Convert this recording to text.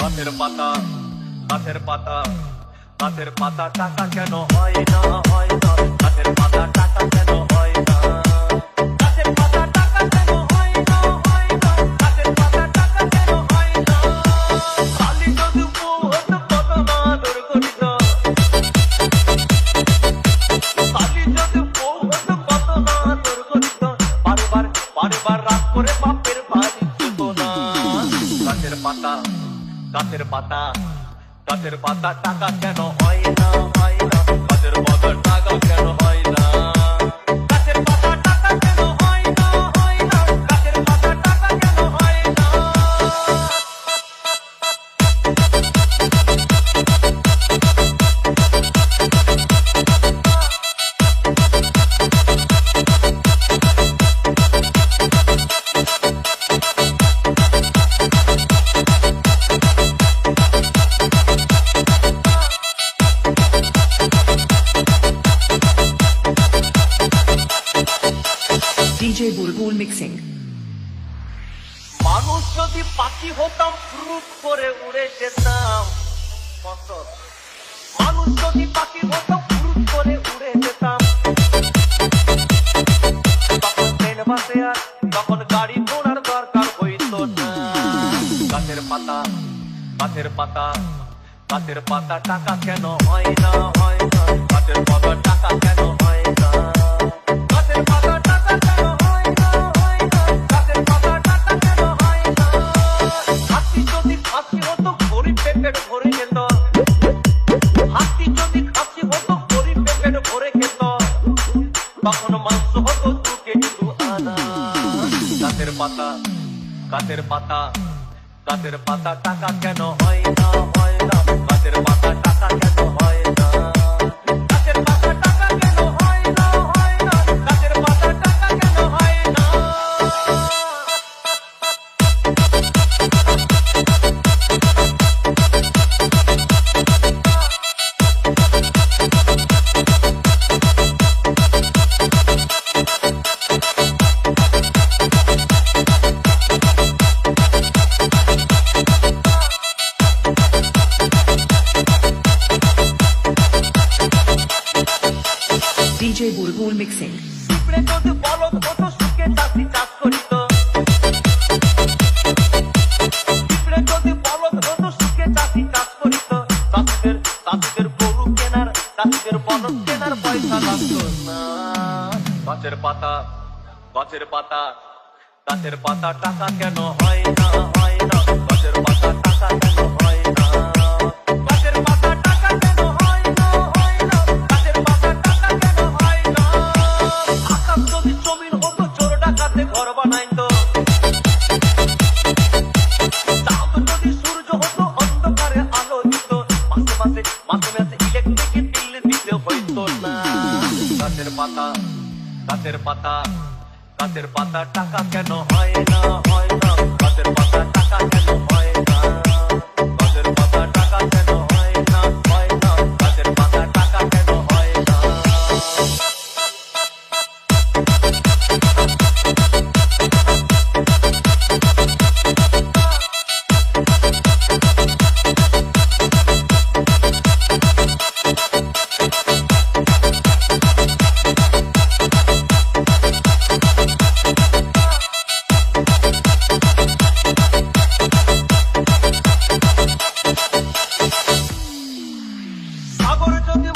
গাছের পাতা গাছের পাতা গাছের পাতা টাকা কেন হয় না হয় না গাছের পাতা টাকা কেন হয় না গাছের পাতা টাকা কেন হয় না হয় না গাছের পাতা টাকা কেন হয় না খালি যদি বহুত কত না দুর্গঠিত খালি যদি বহুত কত না দুর্গঠিত বারবার বারবার রাত করে বাপের বাড়ি যেত না গাছের পাতা গাছের পাতা গাছের পাতা টাকা কেন হয় না হয় না গাছের পাতা টাকা কেন হয় না গাছের পাতা টাকা কেন হয় না হয় না গাছের পাতা টাকা কেন হয় না DJ Bulbul Mixing. মানুষ যদি পাখি হতাম ফ্রুট করে উড়ে যেতাম মানুষ যদি পাখি হতাম ফ্রুট করে উড়ে যেতাম তখন ট্রেন বাসে আর তখন গাড়ি ঘোড়ার দরকার হইতো না গাছের পাতা গাছের পাতা গাছের পাতা টাকা কেন হয় না হয় না গাছের পাতা টাকা কেন হয় না গাছের পাতা টাকা কেন হয় না হয় না গাছের পাতা টাকা কেন হয় না হাতি যদি খাসি হতো গরিব পেট ভরে যেত হাতি যদি খাসি হতো গরিব পেট ভরে খেত তখন মাংস হতো 2 কেজি 2 আনা গাছের পাতা গাছের পাতা গাছের পাতা টাকা কেন হয় না হয় না গাছের পাতা টাকা কেন হয় না গাছের পাতা টাকা কেন হয় না হয় না গাছের পাতা টাকা কেন হয় না DJ Bulbul Mixing. পিঁপড়ে যদি বলদ হতো সুখে চাষি চাষ করিত পিঁপড়ে যদি বলদ হতো সুখে চাষি চাষ করিত চাষিদের গরু কেনার চাষিদের বলদ কেনার পয়সা লাগতো না গাছের পাতা গাছের পাতা গাছের পাতা টাকা কেন হয় না হয় না গাছের পাতা টাকা কেন হয় না গাছের পাতা টাকা কেন হয় না হয় না গাছের পাতা টাকা কেন হয় না আকাশ যদি জমিন হতো চোর ডাকাতে ঘর বানাইতো চাঁদ যদি সূর্য হতো অন্ধকারে আলো দিত মাসে মাসে মাসে মাসে ইলেকট্রিক বিল দিতে হইতো না গাছের পাতা গাছের পাতা গাছের পাতা টাকা কেন হয় না হয় না গাছের পাতা টাকা কেন হয় না গাছের পাতা টাকা কেন হয় না হয় না গাছের পাতা টাকা কেন হয় না সাগর যদি